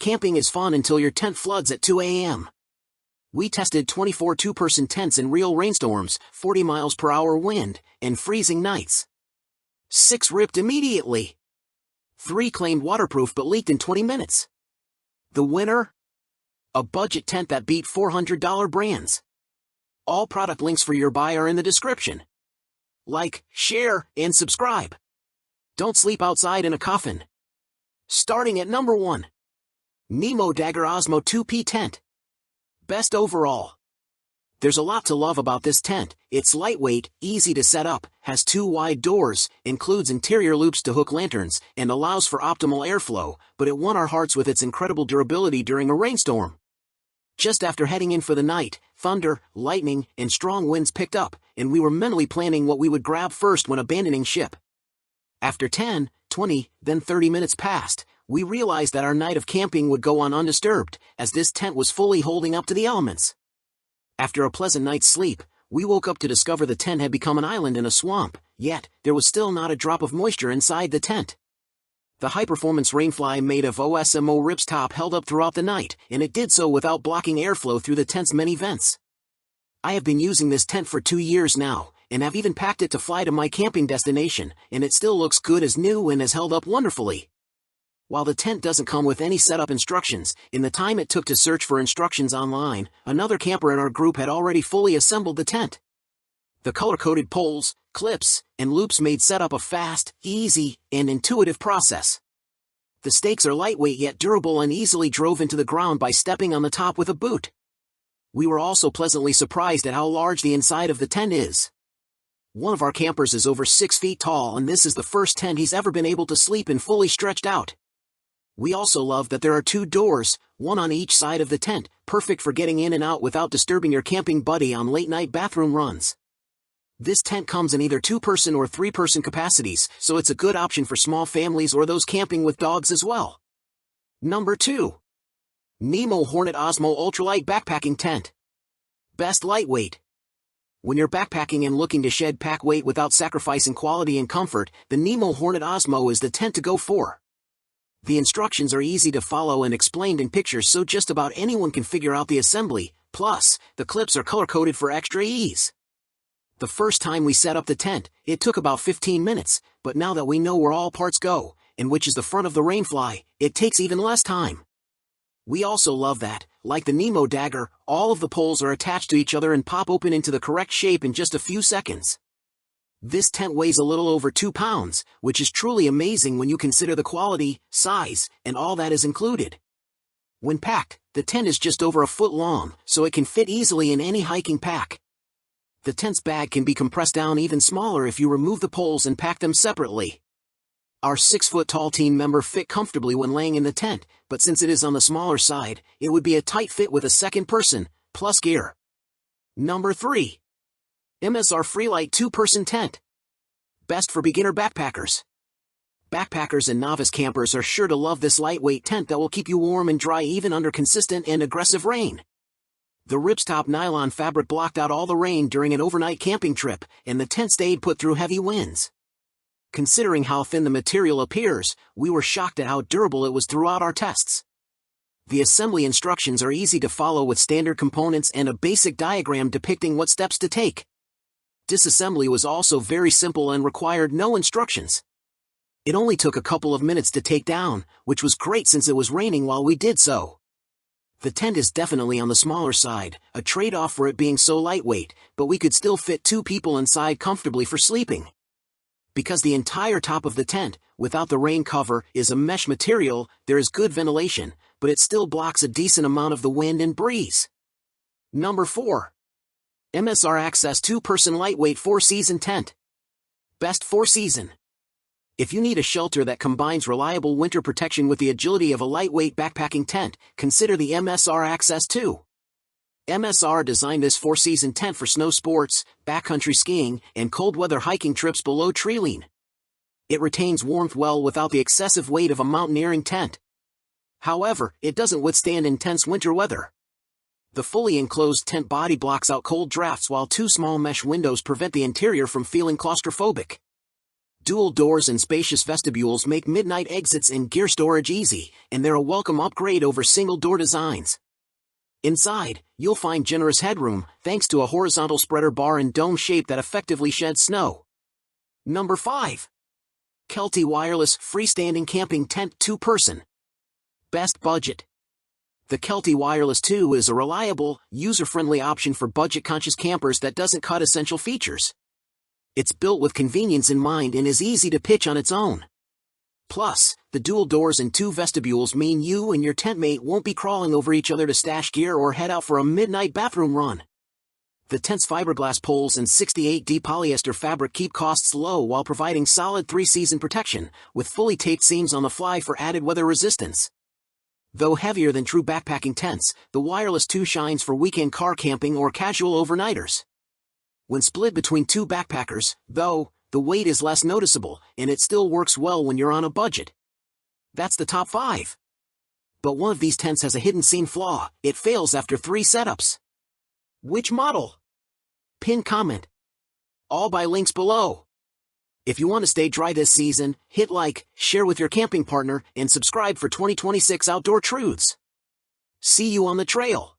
camping is fun until your tent floods at 2 a.m. We tested 24 two-person tents in real rainstorms, 40 miles per hour wind, and freezing nights. 6 ripped immediately. 3 claimed waterproof but leaked in 20 minutes. The winner? A budget tent that beat $400 brands. All product links for your buy are in the description. Like, share, and subscribe. Don't sleep outside in a coffin. Starting at number 1. Nemo Dagger Osmo 2P Tent. Best overall. There's a lot to love about this tent. It's lightweight, easy to set up, has 2 wide doors, includes interior loops to hook lanterns, and allows for optimal airflow, but it won our hearts with its incredible durability during a rainstorm. Just after heading in for the night, thunder, lightning, and strong winds picked up, and we were mentally planning what we would grab first when abandoning ship. After 10, 20, then 30 minutes passed, we realized that our night of camping would go on undisturbed, as this tent was fully holding up to the elements. After a pleasant night's sleep, we woke up to discover the tent had become an island in a swamp, yet there was still not a drop of moisture inside the tent. The high-performance rainfly made of Osmo ripstop held up throughout the night, and it did so without blocking airflow through the tent's many vents. I have been using this tent for 2 years now, and have even packed it to fly to my camping destination, and it still looks good as new and has held up wonderfully. While the tent doesn't come with any setup instructions, in the time it took to search for instructions online, another camper in our group had already fully assembled the tent. The color-coded poles, clips, and loops made setup a fast, easy, and intuitive process. The stakes are lightweight yet durable and easily drove into the ground by stepping on the top with a boot. We were also pleasantly surprised at how large the inside of the tent is. One of our campers is over 6 feet tall, and this is the first tent he's ever been able to sleep in fully stretched out. We also love that there are 2 doors, one on each side of the tent, perfect for getting in and out without disturbing your camping buddy on late-night bathroom runs. This tent comes in either 2-person or 3-person capacities, so it's a good option for small families or those camping with dogs as well. Number 2. Nemo Hornet Osmo Ultralight Backpacking Tent. Best lightweight. When you're backpacking and looking to shed pack weight without sacrificing quality and comfort, the Nemo Hornet Osmo is the tent to go for. The instructions are easy to follow and explained in pictures, so just about anyone can figure out the assembly, plus, the clips are color-coded for extra ease. The first time we set up the tent, it took about 15 minutes, but now that we know where all parts go, and which is the front of the rainfly, it takes even less time. We also love that, like the Nemo Dagger, all of the poles are attached to each other and pop open into the correct shape in just a few seconds. This tent weighs a little over 2 pounds, which is truly amazing when you consider the quality, size, and all that is included. When packed, the tent is just over a foot long, so it can fit easily in any hiking pack. The tent's bag can be compressed down even smaller if you remove the poles and pack them separately. Our 6-foot-tall team member fit comfortably when laying in the tent, but since it is on the smaller side, it would be a tight fit with a second person, plus gear. Number 3. MSR Freelight 2-person tent. Best for beginner backpackers. Backpackers and novice campers are sure to love this lightweight tent that will keep you warm and dry even under consistent and aggressive rain. The ripstop nylon fabric blocked out all the rain during an overnight camping trip, and the tent stayed put through heavy winds. Considering how thin the material appears, we were shocked at how durable it was throughout our tests. The assembly instructions are easy to follow with standard components and a basic diagram depicting what steps to take. Disassembly was also very simple and required no instructions. It only took a couple of minutes to take down, which was great since it was raining while we did so. The tent is definitely on the smaller side, a trade-off for it being so lightweight, but we could still fit 2 people inside comfortably for sleeping. Because the entire top of the tent, without the rain cover, is a mesh material, there is good ventilation, but it still blocks a decent amount of the wind and breeze. Number 4. MSR Access 2-person lightweight 4-season tent. Best 4-season. If you need a shelter that combines reliable winter protection with the agility of a lightweight backpacking tent, consider the MSR Access 2. MSR designed this 4-season tent for snow sports, backcountry skiing, and cold weather hiking trips below tree line. It retains warmth well without the excessive weight of a mountaineering tent. However, it doesn't withstand intense winter weather. The fully enclosed tent body blocks out cold drafts while 2 small mesh windows prevent the interior from feeling claustrophobic. Dual doors and spacious vestibules make midnight exits and gear storage easy, and they're a welcome upgrade over single-door designs. Inside, you'll find generous headroom, thanks to a horizontal spreader bar and dome shape that effectively sheds snow. Number 5. Kelty Wireless Freestanding Camping Tent 2-Person. Best budget. The Kelty Wireless 2 is a reliable, user-friendly option for budget-conscious campers that doesn't cut essential features. It's built with convenience in mind and is easy to pitch on its own. Plus, the dual doors and 2 vestibules mean you and your tent mate won't be crawling over each other to stash gear or head out for a midnight bathroom run. The tent's fiberglass poles and 68D polyester fabric keep costs low while providing solid 3-season protection, with fully taped seams on the fly for added weather resistance. Though heavier than true backpacking tents, the Wireless 2 shines for weekend car camping or casual overnighters. When split between 2 backpackers, though, the weight is less noticeable, and it still works well when you're on a budget. That's the top 5. But one of these tents has a hidden scene flaw: it fails after 3 setups. Which model? Pin comment. All by links below. If you want to stay dry this season, hit like, share with your camping partner, and subscribe for 2026 outdoor truths. See you on the trail.